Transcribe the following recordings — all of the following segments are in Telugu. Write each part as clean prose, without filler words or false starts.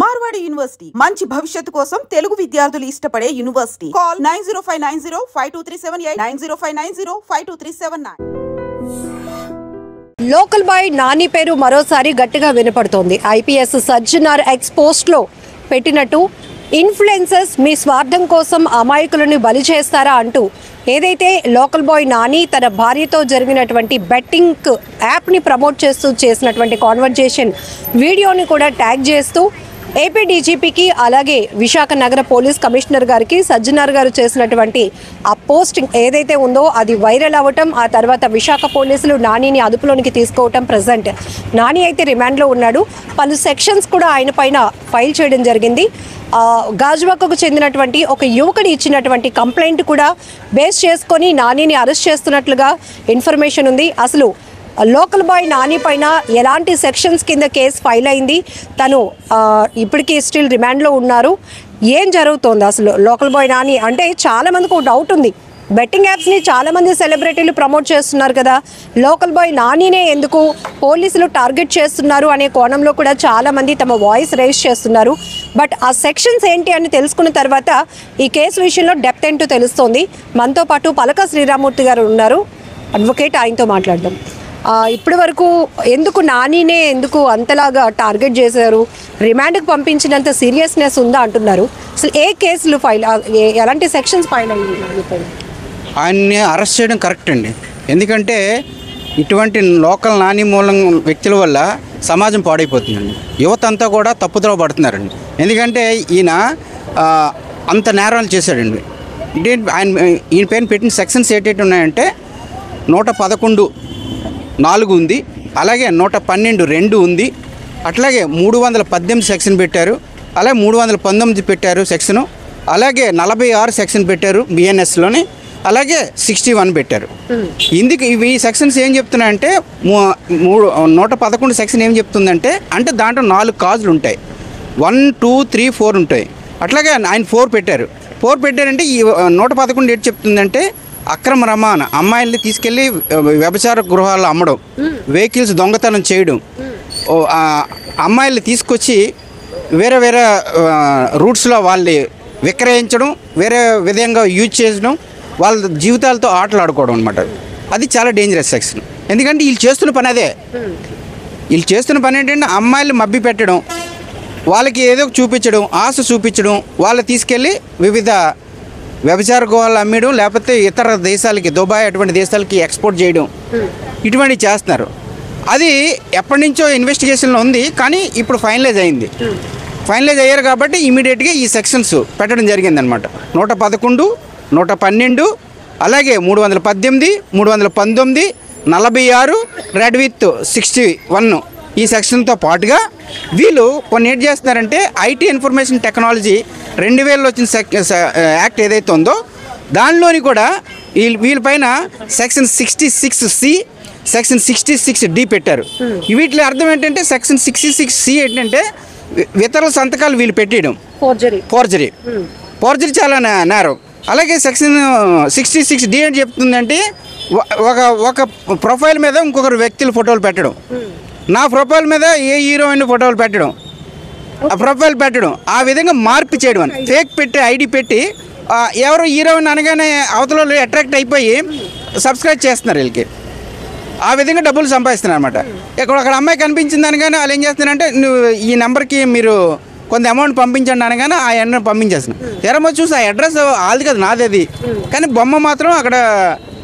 మార్వాడి యూనివర్సిటీ మంచి భవిష్యత్తు కోసం తెలుగు విద్యార్థులు ఇష్టపడే university. Call 9059052378 9059052379. Local boy Nani పేరు మరోసారి గట్టిగా వినపడుతోంది. ఐపీఎస్ సజ్జనార్ ఎక్స్ పోస్ట్లో పెట్టినట్టు ఇన్ఫ్లుయెన్సర్స్ మీ స్వార్థం కోసం అమాయకులను బలి చేస్తారా అంటూ ఏదైతే లోకల్ బాయ్ నాని తన భార్యతో జరిగినటువంటి బెట్టింగ్ యాప్ని ప్రమోట్ చేస్తూ చేసినటువంటి కాన్వర్జేషన్ వీడియోని కూడా ట్యాగ్ చేస్తూ ఏపీ డీజీపీకి అలాగే విశాఖ నగర పోలీస్ కమిషనర్ గారికి సజ్జనార్ గారు చేసినటువంటి ఆ పోస్టింగ్ ఏదైతే ఉందో అది వైరల్ అవ్వటం, ఆ తర్వాత విశాఖ పోలీసులు నానిని అదుపులోనికి తీసుకోవటం. ప్రజెంట్ నాని అయితే రిమాండ్లో ఉన్నాడు. పలు సెక్షన్స్ కూడా ఆయన పైన ఫైల్ చేయడం జరిగింది. గాజువాకకు చెందినటువంటి ఒక యువకుడు ఇచ్చినటువంటి కంప్లైంట్ కూడా బేస్ చేసుకొని నానిని అరెస్ట్ చేస్తున్నట్లుగా ఇన్ఫర్మేషన్ ఉంది. అసలు లోకల్ బాయ్ నాని పైన ఎలాంటి సెక్షన్స్ కింద కేసు ఫైల్ అయింది, తను ఇప్పటికీ స్టిల్ రిమాండ్లో ఉన్నారు, ఏం జరుగుతోంది అసలు లోకల్ బాయ్ నాని అంటే చాలామందికి ఒక డౌట్ ఉంది. బెట్టింగ్ యాప్స్ని చాలామంది సెలబ్రిటీలు ప్రమోట్ చేస్తున్నారు కదా, లోకల్ బాయ్ నానినే ఎందుకు పోలీసులు టార్గెట్ చేస్తున్నారు అనే కోణంలో కూడా చాలామంది తమ వాయిస్ రైజ్ చేస్తున్నారు. బట్ ఆ సెక్షన్స్ ఏంటి అని తెలుసుకున్న తర్వాత ఈ కేసు విషయంలో డెప్త్ ఏంటో తెలుస్తోంది. మనతో పాటు పలక శ్రీరామూర్తి గారు ఉన్నారు, అడ్వకేట్, ఆయనతో మాట్లాడదాం. ఇప్పటి వరకు ఎందుకు నానినే ఎందుకు అంతలాగా టార్గెట్ చేశారు, రిమాండ్కి పంపించినంత సీరియస్నెస్ ఉందా అంటున్నారు. అసలు ఏ కేసులు ఫైల్, ఎలాంటి సెక్షన్స్ ఫైల్ అయ్యాయి? ఆయన్ని అరెస్ట్ చేయడం కరెక్ట్ అండి. ఎందుకంటే ఇటువంటి లోకల్ నాని మూలం వ్యక్తుల వల్ల సమాజం పాడైపోతుందండి. యువత అంతా కూడా తప్పుదోవ పడుతున్నారండి. ఎందుకంటే ఈయన అంత నేరాలు చేశాడండి. ఈయన పైన పెట్టిన సెక్షన్స్ ఏంటంటే ఉన్నాయంటే 111(4) ఉంది, అలాగే 112(2) ఉంది, అట్లాగే 318 సెక్షన్ పెట్టారు, అలాగే 319 పెట్టారు సెక్షను, అలాగే 46 సెక్షన్ పెట్టారు బిఎన్ఎస్లోని, అలాగే 61 పెట్టారు. ఇందుకు ఇవి సెక్షన్స్ ఏం చెప్తున్నాయంటే 111 సెక్షన్ ఏం చెప్తుందంటే అంటే దాంట్లో 4 కాజులు ఉంటాయి, 1, 2, 3, 4 ఉంటాయి. అట్లాగే ఆయన 4 పెట్టారంటే ఈ 111 ఏంటి చెప్తుందంటే అక్రమ రవాణా, అమ్మాయిల్ని తీసుకెళ్ళి వ్యభిచార గృహాల్లో అమ్మడం, వెహికల్స్ దొంగతనం చేయడం, అమ్మాయిల్ని తీసుకొచ్చి వేరే వేరే రూట్స్లో వాళ్ళని విక్రయించడం, వేరే విధంగా యూజ్ చేయడం, వాళ్ళ జీవితాలతో ఆటలు ఆడుకోవడం అనమాట. అది చాలా డేంజరస్ సెక్షన్. ఎందుకంటే వీళ్ళు చేస్తున్న పని అదే. వీళ్ళు చేస్తున్న పని ఏంటంటే అమ్మాయిలు మభ్య పెట్టడం, వాళ్ళకి ఏదో చూపించడం, ఆశ చూపించడం, వాళ్ళు తీసుకెళ్ళి వివిధ వ్యభిచార గృహాలు అమ్మడం, లేకపోతే ఇతర దేశాలకి, దుబాయ్ అటువంటి దేశాలకి ఎక్స్పోర్ట్ చేయడం, ఇటువంటివి చేస్తున్నారు. అది ఎప్పటి నుంచో ఇన్వెస్టిగేషన్లో ఉంది, కానీ ఇప్పుడు ఫైనలైజ్ అయింది. ఫైనలైజ్ అయ్యారు కాబట్టి ఇమీడియట్గా ఈ సెక్షన్స్ పెట్టడం జరిగిందనమాట. 111, 112, అలాగే 318, 319, 46, రెడ్ విత్ 61 ఈ సెక్షన్తో పాటుగా వీళ్ళు కొన్ని ఏం చేస్తున్నారంటే ఐటీ ఇన్ఫర్మేషన్ టెక్నాలజీ 2000లో వచ్చిన యాక్ట్ ఏదైతే ఉందో దానిలోని కూడా వీళ్ళపైన సెక్షన్ 66C, సెక్షన్ 66D పెట్టారు. వీటిలో అర్థం ఏంటంటే సెక్షన్ 66C ఏంటంటే ఇతరుల సంతకాలు వీళ్ళు పెట్టేయడం, ఫోర్జరీ చాలా నేరం. అలాగే సెక్షన్ 66D ఏంటి చెప్తుందంటే ఒక ప్రొఫైల్ మీద ఇంకొకరు వ్యక్తుల ఫోటోలు పెట్టడం, నా ప్రొఫైల్ మీద ఏ హీరోయిన్ ఫోటోలు పెట్టడం, ఆ ప్రొఫైల్ పెట్టడం, ఆ విధంగా మార్పు చేయడం అని ఫేక్ పెట్టి ఐడి పెట్టి ఎవరు హీరోయిన్ అనగానే అవతల అట్రాక్ట్ అయిపోయి సబ్స్క్రైబ్ చేస్తున్నారు వీళ్ళకి. ఆ విధంగా డబ్బులు సంపాదిస్తున్నారు అనమాట. ఇక్కడ అక్కడ అమ్మాయి కనిపించింది అనగానే వాళ్ళు ఏం చేస్తున్నారంటే నువ్వు ఈ నెంబర్కి మీరు కొంత అమౌంట్ పంపించండి అనగానే ఆ అడ్రస్ పంపించేస్తున్నాను. తెరమో చూసి ఆ అడ్రస్ వాళ్ళది కదా, నాది అది, కానీ బొమ్మ మాత్రం అక్కడ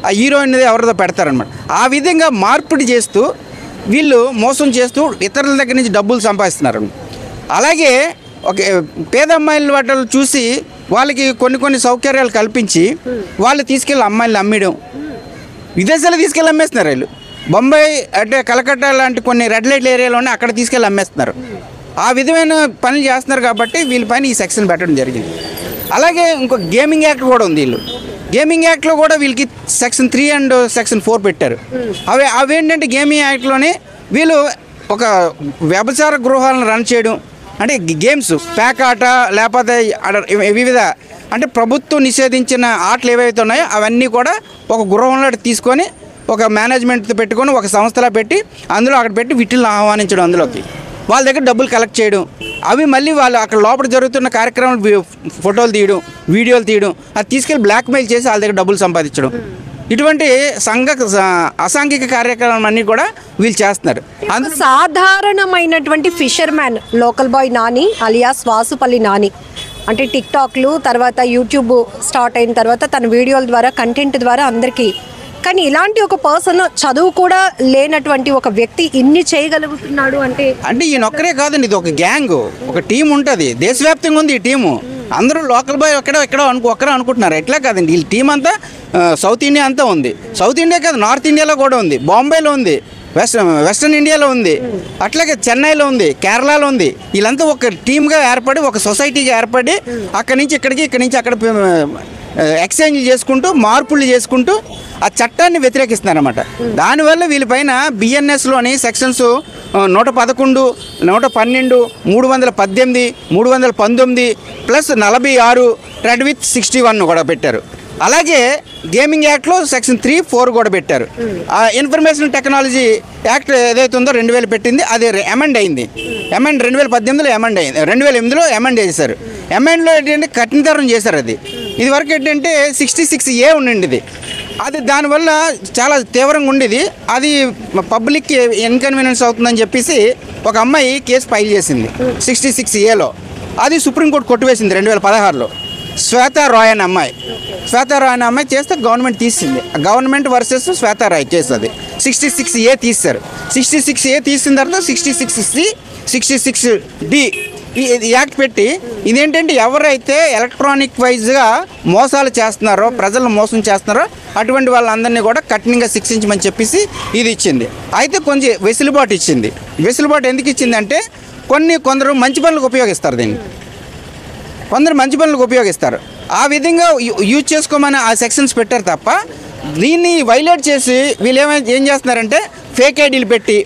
ఆ హీరోయిన్ ఎవరిదో పెడతారనమాట. ఆ విధంగా మార్పిడి చేస్తూ వీళ్ళు మోసం చేస్తూ ఇతరుల దగ్గర నుంచి డబ్బులు సంపాదిస్తున్నారు. అలాగే ఒక పేద అమ్మాయిల వాటిని చూసి వాళ్ళకి కొన్ని సౌకర్యాలు కల్పించి వాళ్ళు తీసుకెళ్ళి అమ్మాయిలు అమ్మేయడం, విదేశాలు తీసుకెళ్ళి అమ్మేస్తున్నారు. వీళ్ళు బొంబాయి అంటే కలకత్తా లాంటి కొన్ని రెడ్ లైట్ ఏరియాలోనే అక్కడ తీసుకెళ్ళి అమ్మేస్తున్నారు. ఆ విధమైన పనులు చేస్తున్నారు కాబట్టి వీళ్ళపైన ఈ సెక్షన్ పెట్టడం జరిగింది. అలాగే ఇంకో గేమింగ్ యాక్ట్ కూడా ఉంది. వీళ్ళు గేమింగ్ యాక్ట్లో కూడా వీళ్ళకి సెక్షన్ 3 అండ్ సెక్షన్ 4 పెట్టారు. అవేంటంటే గేమింగ్ యాక్ట్లోనే వీళ్ళు ఒక వ్యభిచార గృహాలను రన్ చేయడం, అంటే గేమ్స్, ప్యాక్ ఆట, లేకపోతే వివిధ అంటే ప్రభుత్వం నిషేధించిన ఆటలు ఏవైతే ఉన్నాయో అవన్నీ కూడా ఒక గృహంలో తీసుకొని ఒక మేనేజ్మెంట్ పెట్టుకొని ఒక సంస్థలా పెట్టి అందులో అక్కడ పెట్టి వీటిని ఆహ్వానించడం అందులోకి. వాళ్ళ దగ్గర డబ్బులు కలెక్ట్ చేయడం, అవి మళ్ళీ వాళ్ళు అక్కడ లోపల జరుగుతున్న కార్యక్రమాలు ఫోటోలు తీయడం, వీడియోలు తీయడం, అది తీసుకెళ్ళి బ్లాక్మెయిల్ చేసి వాళ్ళ దగ్గర డబ్బులు సంపాదించడం, ఇటువంటి అసాంఘిక కార్యక్రమాలు అన్నీ కూడా వీళ్ళు చేస్తున్నారు. సాధారణమైనటువంటి fissure man local boy Nani alias Vasupalli Nani అంటే టిక్టాక్లు తర్వాత యూట్యూబ్ స్టార్ట్ అయిన తర్వాత తన వీడియోల ద్వారా కంటెంట్ ద్వారా అందరికీ, కానీ ఇలాంటి ఒక పర్సన్ చదువు కూడా లేనటువంటి ఒక వ్యక్తి ఇన్ని చేయగలుగుతున్నాడు అంటే ఈయన ఒక్కరే కాదండి, ఇది ఒక గ్యాంగ్, ఒక టీం ఉంటుంది, దేశవ్యాప్తంగా ఉంది ఈ టీము. అందరూ లోకల్ బాయ్ ఒక్కడే ఒక్కరే అనుకుంటున్నారు, ఎట్లా కాదండి. వీళ్ళ టీం అంతా సౌత్ ఇండియా అంతా ఉంది. సౌత్ ఇండియా కాదు, నార్త్ ఇండియాలో కూడా ఉంది, బాంబేలో ఉంది, వెస్ట్రన్ ఇండియాలో ఉంది, అట్లాగే చెన్నైలో ఉంది, కేరళలో ఉంది. వీళ్ళంతా ఒక టీమ్గా ఏర్పడి, ఒక సొసైటీగా ఏర్పడి అక్కడి నుంచి ఇక్కడికి అక్కడ ఎక్స్చేంజ్ చేసుకుంటూ, మార్పులు చేసుకుంటూ ఆ చట్టాన్ని వ్యతిరేకిస్తున్నారన్నమాట. దానివల్ల వీళ్ళపైన బిఎన్ఎస్లోని సెక్షన్స్ 111, 112, 318, 319 ప్లస్ 46 రెడ్ విత్ 61 కూడా పెట్టారు. అలాగే గేమింగ్ యాక్ట్లో సెక్షన్ 3, 4 కూడా పెట్టారు. ఇన్ఫర్మేషన్ టెక్నాలజీ యాక్ట్ ఏదైతే ఉందో 2000 పెట్టింది, అది అమెండ్ అయింది. 2018లో అమెండ్ అయింది, 2008లో అమెండ్ చేశారు. అమెండ్లో ఏంటంటే కఠినతరం చేశారు. అది ఇదివరకు ఏంటంటే 66A ఉండింది, అది దానివల్ల చాలా తీవ్రంగా ఉండేది. అది పబ్లిక్కి ఇన్కన్వీనియన్స్ అవుతుందని చెప్పేసి ఒక అమ్మాయి కేసు ఫైల్ చేసింది 66Aలో. అది సుప్రీంకోర్టు కొట్టివేసింది 2016లో. శ్వేతా రాయ్ అనే అమ్మాయి చేస్తే గవర్నమెంట్ తీసింది. Government versus Shweta Rai case, అది 66A తీశారు. 66A తీసిన తర్వాత 66C, 66D ఈ యాక్ట్ పెట్టి, ఇదేంటంటే ఎవరైతే ఎలక్ట్రానిక్ వైజ్గా మోసాలు చేస్తున్నారో, ప్రజలను మోసం చేస్తున్నారో అటువంటి వాళ్ళందరినీ కూడా కఠినంగా శిక్షించమని చెప్పేసి ఇది ఇచ్చింది. అయితే కొంచెం వెసులుబాటు ఇచ్చింది. వెసులుబాటు ఎందుకు ఇచ్చిందంటే కొందరు మంచి పనులకు ఉపయోగిస్తారు, దీన్ని కొందరు మంచి పనులకు ఉపయోగిస్తారు. ఆ విధంగా యూజ్ చేసుకోమని ఆ సెక్షన్స్ పెట్టారు తప్ప, దీన్ని వైలేట్ చేసి వీళ్ళు ఏం చేస్తున్నారంటే ఫేక్ ఐడీలు పెట్టి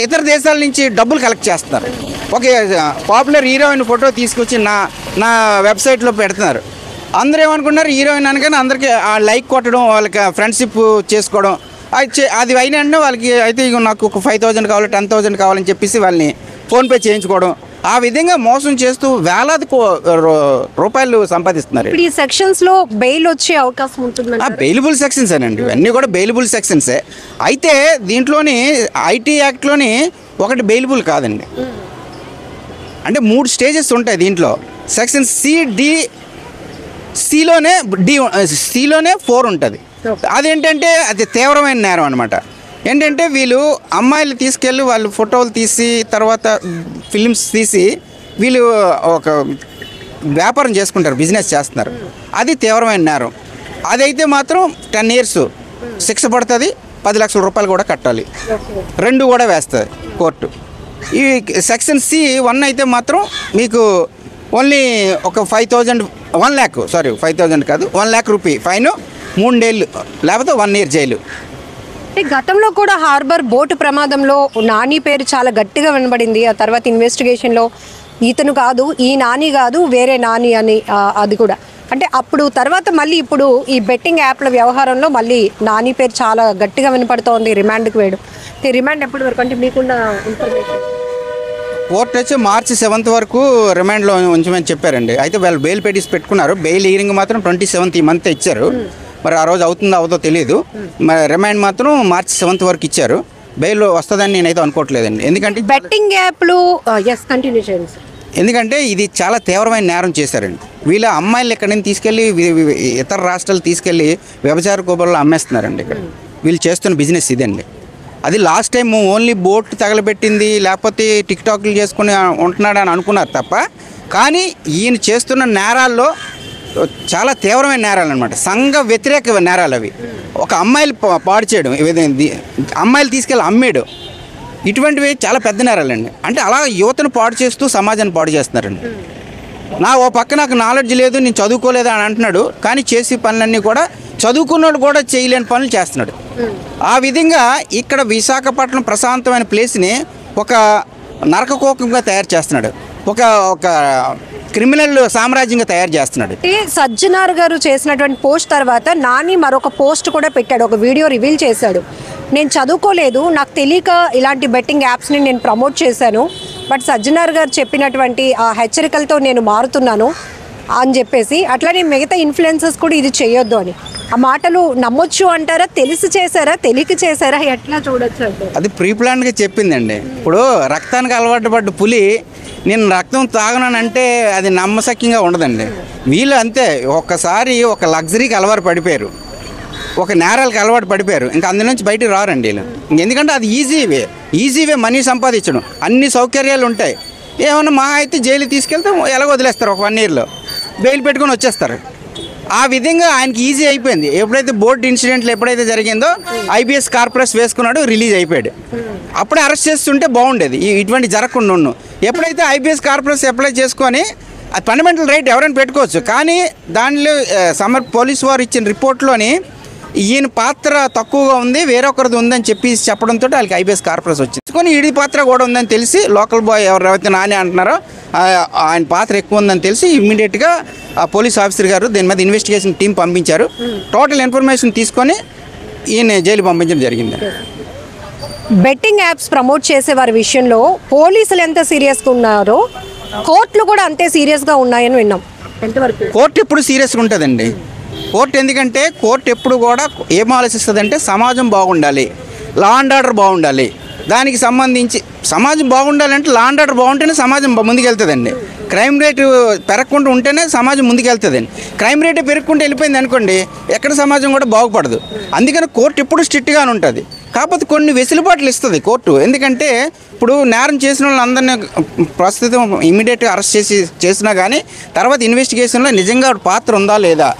ఇతర దేశాల నుంచి డబ్బులు కలెక్ట్ చేస్తున్నారు. ఒక పాపులర్ హీరోయిన్ ఫోటో తీసుకొచ్చి నా వెబ్సైట్లో పెడుతున్నారు. అందరూ ఏమనుకున్నారు, హీరోయిన్ అనగానే అందరికీ లైక్ కొట్టడం, వాళ్ళకి ఫ్రెండ్షిప్ చేసుకోవడం, అది అయినా వాళ్ళకి అయితే నాకు ఒక 5,000 కావాలి, 10,000 కావాలని చెప్పేసి వాళ్ళని ఫోన్పే చేయించుకోవడం, ఆ విధంగా మోసం చేస్తూ వేలాది రూపాయలు సంపాదిస్తున్నారు. ఈ సెక్షన్స్ లో బెయిల్ వచ్చే అవకాశం ఉంటుంది. బెయిలబుల్ సెక్షన్స్ అండి, ఇవన్నీ కూడా బెయిలబుల్ సెక్షన్సే. అయితే దీంట్లోని ఐటీ యాక్ట్లోని ఒకటి బెయిలబుల్ కాదండి, అంటే 3 స్టేజెస్ ఉంటాయి దీంట్లో. సెక్షన్ సిలోనే 4 ఉంటుంది. అదేంటంటే అది తీవ్రమైన నేరం అనమాట. ఏంటంటే వీళ్ళు అమ్మాయిలు తీసుకెళ్ళి వాళ్ళు ఫోటోలు తీసి తర్వాత ఫిలిమ్స్ తీసి వీళ్ళు ఒక వ్యాపారం చేసుకుంటారు, బిజినెస్ చేస్తున్నారు. అది తీవ్రమైన నేరం. అదైతే మాత్రం 10 years శిక్ష పడుతుంది, 10 లక్షల రూపాయలు కూడా కట్టాలి, 2 కూడా వేస్తుంది కోర్టు. ఈ సెక్షన్ C1 అయితే మాత్రం మీకు ఓన్లీ ఒక 5,000 కాదు 1 lakh రూపీ ఫైన్, 3 ఏళ్ళు లేకపోతే 1 year జైలు. గతంలో కూడా హార్బర్ బోటు ప్రమాదంలో నాని పేరు చాలా గట్టిగా వినబడింది. ఆ తర్వాత ఇన్వెస్టిగేషన్లో ఇతను కాదు, ఈ నాని కాదు, వేరే నాని అని అది కూడా అంటే అప్పుడు తర్వాత మళ్ళీ ఇప్పుడు ఈ బెట్టింగ్ యాప్ల వ్యవహారంలో మళ్ళీ నాని పేరు చాలా గట్టిగా వినపడుతోంది. రిమాండ్కి వేయడం, రిమాండ్ ఎప్పటి వరకు అంటే మీకున్న ఇన్ఫర్మేషన్? కోర్టు వచ్చి March 7th వరకు రిమాండ్లో ఉంచమని చెప్పారండి. అయితే వాళ్ళు బెయిల్ పెటిస్ పెట్టుకున్నారు. బెయిల్ హీరింగ్ మాత్రం 27th ఈ మంత్ ఇచ్చారు. మరి ఆ రోజు అవుతుందో అవుతో తెలియదు. మరి రిమాండ్ మాత్రం March 7th వరకు ఇచ్చారు. బెయిల్ వస్తుందని నేనైతే అనుకోవట్లేదండి. ఎందుకంటే బెట్టింగ్ యాప్లు కంటిన్యూ చేయండి. ఎందుకంటే ఇది చాలా తీవ్రమైన నేరం చేశారండి. వీళ్ళ అమ్మాయిలు ఎక్కడి నుంచి తీసుకెళ్ళి ఇతర రాష్ట్రాలు తీసుకెళ్ళి వ్యభిచార కూబల్లో అమ్మేస్తున్నారండి. ఇక్కడ వీళ్ళు చేస్తున్న బిజినెస్ ఇదండి. అది లాస్ట్ టైం ఓన్లీ బోట్ తగలబెట్టింది లేకపోతే టిక్టాక్లు చేసుకుని ఉంటున్నాడు అని అనుకున్నారు తప్ప, కానీ ఈయన చేస్తున్న నేరాల్లో చాలా తీవ్రమైన నేరాలు అనమాట. సంఘ వ్యతిరేక నేరాలు అవి. ఒక అమ్మాయిలు పాడు చేయడం, అమ్మాయిలు తీసుకెళ్ళి అమ్మేయడం, ఇటువంటివి చాలా పెద్ద నేరాలండి. అంటే అలా యువతను పాడు చేస్తూ సమాజాన్ని పాడు చేస్తున్నారండి. ఓ పక్క నాకు నాలెడ్జ్ లేదు, నేను చదువుకోలేదు అని అంటున్నాడు, కానీ చేసే పనులన్నీ కూడా చదువుకున్నాడు కూడా చేయలేని పనులు చేస్తున్నాడు. ఆ విధంగా ఇక్కడ విశాఖపట్నం ప్రశాంతమైన ప్లేస్ని ఒక నరకకోకంగా తయారు చేస్తున్నాడు, ఒక క్రిమినల్ సామ్రాజ్యంగా తయారు చేస్తున్నాడు. సజ్జనార్ గారు చేసినటువంటి పోస్ట్ తర్వాత నాని మరొక పోస్ట్ కూడా పెట్టాడు, ఒక వీడియో రివీల్ చేశాడు. నేను చదువుకోలేదు, నాకు తెలియక ఇలాంటి బెట్టింగ్ యాప్స్ని నేను ప్రమోట్ చేశాను, బట్ సజ్జనార్ గారు చెప్పినటువంటి ఆ హెచ్చరికలతో నేను మారుతున్నాను అని చెప్పేసి, అట్లానే మిగతా ఇన్ఫ్లుయెన్సర్స్ కూడా ఇది చేయొద్దు అని, ఆ మాటలు నమ్మొచ్చు అంటారా? తెలిసి చేశారా, తెలియక చేశారా, ఎట్లా చూడొచ్చు అంటే? అది ప్రీ ప్లాన్గా చెప్పిందండి. ఇప్పుడు రక్తానికి అలవాటు పడ్డ పులి నేను రక్తం తాగనంటే అది నమ్మశక్యంగా ఉండదండి. వీళ్ళు అంతే, ఒక్కసారి ఒక లగ్జరీకి అలవాటు పడిపోయారు, ఒక నేరాలకు అలవాటు పడిపోయారు, ఇంకా అందు నుంచి బయటకు రారండి వీళ్ళు. ఎందుకంటే అది ఈజీవే మనీ సంపాదించడం, అన్ని సౌకర్యాలు ఉంటాయి. ఏమన్నా మా అయితే జైలు తీసుకెళ్తే ఎలా వదిలేస్తారు, ఒక 1 ఇయర్లో బెయిల్ పెట్టుకొని వచ్చేస్తారు. ఆ విధంగా ఆయనకి ఈజీ అయిపోయింది. ఎప్పుడైతే బోర్డు ఇన్సిడెంట్లు ఎప్పుడైతే జరిగిందో ఐబీఎస్ కార్పొరేస్ వేసుకున్నాడు, రిలీజ్ అయిపోయాడు. అప్పుడే అరెస్ట్ చేస్తుంటే బాగుండేది, ఇటువంటి జరగకుండా ఉండు. ఎప్పుడైతే ఐబీఎస్ కార్పొరేస్ అప్లై చేసుకొని అది ఫండమెంటల్ రైట్ ఎవరైనా పెట్టుకోవచ్చు, కానీ దానిలో పోలీసు వారు ఇచ్చిన రిపోర్ట్లోని ఈయన పాత్ర తక్కువగా ఉంది, వేరొకరిది ఉందని చెప్పడంతో వాళ్ళకి ఐబీఎస్ కార్పొరేస్ వచ్చింది. కొన్ని ఈడి పాత్ర కూడా ఉందని తెలిసి లోకల్ బాయ్ ఎవరైతే నాని అంటున్నారో ఆయన పాత్ర ఎక్కువ ఉందని తెలిసి ఇమ్మీడియట్గా పోలీస్ ఆఫీసర్ గారు దీని మీద ఇన్వెస్టిగేషన్ టీం పంపించారు. టోటల్ ఇన్ఫర్మేషన్ తీసుకొని ఈయన జైలు పంపించడం జరిగింది. బెట్టింగ్ యాప్స్ ప్రమోట్ చేసే వారి విషయంలో పోలీసులు ఎంత సీరియస్గా ఉన్నారో కోర్టులు కూడా అంతే సీరియస్గా ఉన్నాయని విన్నాం. ఎంతవరకు? కోర్టు ఎప్పుడు సీరియస్గా ఉంటుందండి. కోర్టు ఎందుకంటే కోర్టు ఎప్పుడు కూడా ఏం ఆలోచిస్తుందంటే సమాజం బాగుండాలి, లా అండ్ ఆర్డర్ బాగుండాలి. దానికి సంబంధించి సమాజం బాగుండాలంటే లా అండ్ ఆర్డర్ బాగుంటేనే సమాజం ముందుకెళ్తుందండి. క్రైమ్ రేటు పెరగకుండా ఉంటేనే సమాజం ముందుకెళ్తుందండి. క్రైమ్ రేటు పెరుగుకుంటూ వెళ్ళిపోయింది అనుకోండి, ఎక్కడ సమాజం కూడా బాగుపడదు. అందుకని కోర్టు ఎప్పుడు స్ట్రిక్ట్గానే ఉంటుంది. కాకపోతే కొన్ని వెసులుబాట్లు ఇస్తుంది కోర్టు. ఎందుకంటే ఇప్పుడు నేరం చేసిన వాళ్ళందరినీ ప్రస్తుతం ఇమీడియట్గా అరెస్ట్ చేసినా కానీ తర్వాత ఇన్వెస్టిగేషన్లో నిజంగా పాత్ర ఉందా లేదా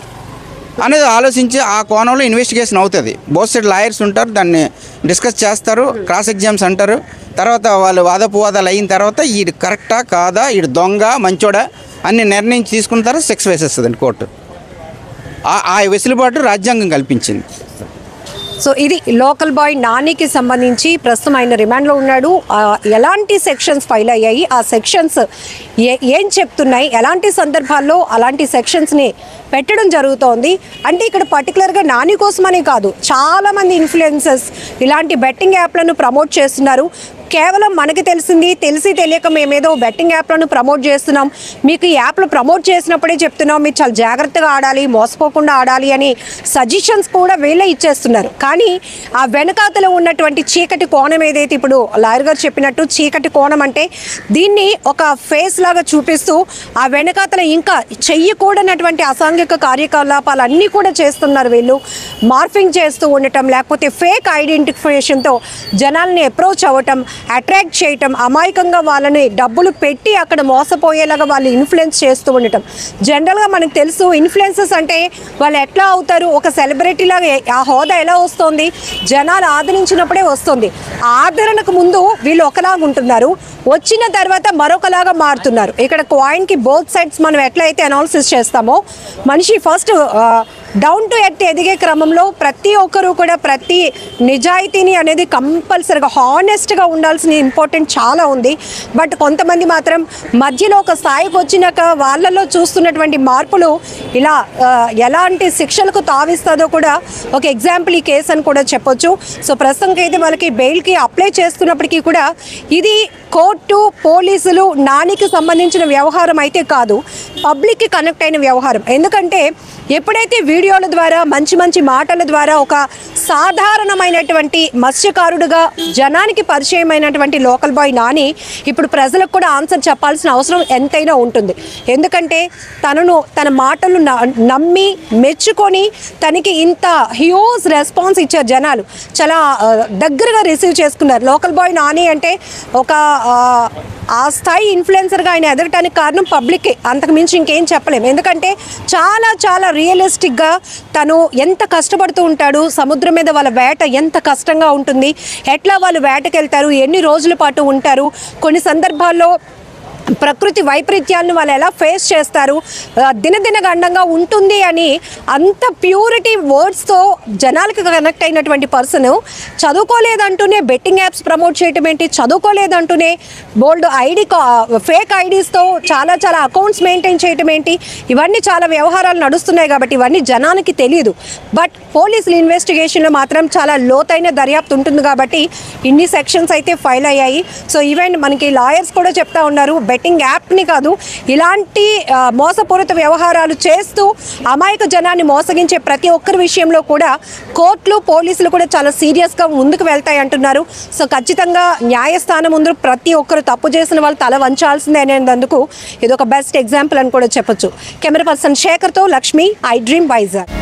అనేది ఆలోచించి ఆ కోణంలో ఇన్వెస్టిగేషన్ అవుతుంది. బోత్ సైడ్ లాయర్స్ ఉంటారు, దాన్ని డిస్కస్ చేస్తారు, క్రాస్ ఎగ్జామ్స్ అంటారు. తర్వాత వాళ్ళు వాదోపవాదాలు అయిన తర్వాత ఈడు కరెక్టా కాదా, ఈడు దొంగ మంచోడా అన్ని నిర్ణయం తీసుకున్న తర్వాత శిక్ష వేసేస్తుందండి కోర్టు. ఆ వెసులుబాటు రాజ్యాంగం కల్పించింది. సో ఇది లోకల్ బాయ్ నానికి సంబంధించి ప్రస్తుతం ఆయన రిమాండ్లో ఉన్నాడు. ఎలాంటి సెక్షన్స్ ఫైల్ అయ్యాయి, ఆ సెక్షన్స్ ఏం చెప్తున్నాయి, ఎలాంటి సందర్భాల్లో అలాంటి సెక్షన్స్ని పెట్టడం జరుగుతోంది అంటే ఇక్కడ పర్టికులర్గా నాని కోసమనే కాదు, చాలామంది ఇన్ఫ్లుయెన్సర్స్ ఇలాంటి బెట్టింగ్ యాప్లను ప్రమోట్ చేస్తున్నారు. కేవలం మనకి తెలిసి తెలియక మేమేదో బెట్టింగ్ యాప్లను ప్రమోట్ చేస్తున్నాం, మీకు ఈ యాప్లు ప్రమోట్ చేసినప్పుడే చెప్తున్నాం మీరు చాలా జాగ్రత్తగా ఆడాలి, మోసపోకుండా ఆడాలి అని సజెషన్స్ కూడా వీళ్ళే ఇచ్చేస్తున్నారు. కానీ ఆ వెనకాతలో ఉన్నటువంటి చీకటి కోణం ఏదైతే ఇప్పుడు లాయర్ గారు చెప్పినట్టు చీకటి కోణం అంటే దీన్ని ఒక ఫేస్ లాగా చూపిస్తూ ఆ వెనకాతల ఇంకా చెయ్యకూడనటువంటి అసాంఘిక కార్యకలాపాలన్నీ కూడా చేస్తున్నారు వీళ్ళు. మార్ఫింగ్ చేస్తూ ఉండటం, లేకపోతే ఫేక్ ఐడెంటిఫికేషన్తో జనాల్ని అప్రోచ్ అవ్వటం, అట్రాక్ట్ చేయటం, అమాయకంగా వాళ్ళని డబ్బులు పెట్టి అక్కడ మోసపోయేలాగా వాళ్ళు ఇన్ఫ్లుయెన్స్ చేస్తూ ఉండటం. జనరల్గా మనకు తెలుసు ఇన్ఫ్లుయెన్సర్స్ అంటే వాళ్ళు ఎట్లా అవుతారు, ఒక సెలబ్రిటీలాగా ఆ హోదా ఎలా వస్తుంది, జనాలు ఆదరించినప్పుడే వస్తుంది. ఆదరణకు ముందు వీళ్ళు ఒకలాగా ఉంటున్నారు, వచ్చిన తర్వాత మరొకలాగా మారుతున్నారు. ఇక్కడ కాయిన్కి బోత్ సైడ్స్ మనం ఎట్లయితే అనాలిసిస్ చేస్తామో మనిషి ఫస్ట్ డౌన్ టు ఎర్త్ ఎదిగే క్రమంలో ప్రతి ఒక్కరూ కూడా ప్రతి నిజాయితీని అనేది కంపల్సరీగా హానెస్ట్గా ఉండాల్సిన ఇంపార్టెంట్ చాలా ఉంది. బట్ కొంతమంది మాత్రం మధ్యలో ఒక స్థాయికి వచ్చినాక వాళ్ళలో చూస్తున్నటువంటి మార్పులు ఇలా ఎలాంటి శిక్షలకు తావిస్తుందో కూడా ఒక ఎగ్జాంపుల్ ఈ కేసు అని కూడా చెప్పొచ్చు. సో ప్రస్తుతానికి అయితే వాళ్ళకి బెయిల్కి అప్లై చేస్తున్నప్పటికీ కూడా ఇది కోర్టు పోలీసులు నానికి సంబంధించిన వ్యవహారం అయితే కాదు, పబ్లిక్కి కనెక్ట్ అయిన వ్యవహారం. ఎందుకంటే ఎప్పుడైతే వీడియోల ద్వారా మంచి మాటల ద్వారా ఒక సాధారణమైనటువంటి మత్స్యకారుడుగా జనానికి పరిచయమైనటువంటి లోకల్ బాయ్ నాని ఇప్పుడు ప్రజలకు కూడా ఆన్సర్ చెప్పాల్సిన అవసరం ఎంతైనా ఉంటుంది. ఎందుకంటే తన మాటలు నమ్మి మెచ్చుకొని తనకి ఇంత హ్యూజ్ రెస్పాన్స్ ఇచ్చారు జనాలు, చాలా దగ్గరగా రిసీవ్ చేసుకున్నారు. లోకల్ బాయ్ నాని అంటే ఒక ఆ స్థాయి ఇన్ఫ్లుయెన్సర్గా ఆయన ఎదగటానికి కారణం పబ్లిక్కే, అంతకు మించి ఇంకేం చెప్పలేము. ఎందుకంటే చాలా రియలిస్టిక్గా తను ఎంత కష్టపడుతూ ఉంటాడు, సముద్రం మీద వాళ్ళ వేట ఎంత కష్టంగా ఉంటుంది, ఎట్లా వాళ్ళు వేటకి వెళ్తారు, ఎన్ని రోజుల పాటు ఉంటారు, కొన్ని సందర్భాల్లో ప్రకృతి వైపరీత్యాలను వాళ్ళు ఎలా ఫేస్ చేస్తారు, దినదిన గండంగా ఉంటుంది అని అంత ప్యూరిటీ వర్డ్స్తో జనాలకి కనెక్ట్ అయినటువంటి పర్సన్ చదువుకోలేదంటూనే బెట్టింగ్ యాప్స్ ప్రమోట్ చేయటం ఏంటి, చదువుకోలేదంటూనే బోల్డ్ ఫేక్ ఐడీస్తో చాలా అకౌంట్స్ మెయింటైన్ చేయటం ఏంటి, ఇవన్నీ చాలా వ్యవహారాలు నడుస్తున్నాయి కాబట్టి ఇవన్నీ జనానికి తెలియదు. బట్ పోలీసుల ఇన్వెస్టిగేషన్లో మాత్రం చాలా లోతైన దర్యాప్తు ఉంటుంది కాబట్టి ఇన్ని సెక్షన్స్ అయితే ఫైల్ అయ్యాయి. సో ఈవెన్ మనకి లాయర్స్ కూడా చెప్తా ఉన్నారు, బెట్టింగ్ యాప్ని కాదు, ఇలాంటి మోసపూరిత వ్యవహారాలు చేస్తూ అమాయక జనాన్ని మోసగించే ప్రతి ఒక్కరి విషయంలో కూడా కోర్టులు పోలీసులు కూడా చాలా సీరియస్గా ముందుకు వెళ్తాయి అంటున్నారు. సో ఖచ్చితంగా న్యాయస్థానం ముందు ప్రతి ఒక్కరు తప్పు చేసిన వాళ్ళు తల వంచాల్సిందే అనేందుకు ఇది ఒక బెస్ట్ ఎగ్జాంపుల్ అని కూడా చెప్పొచ్చు. కెమెరా పర్సన్ శేఖర్తో లక్ష్మి, ఐ డ్రీమ్ వైజాగ్.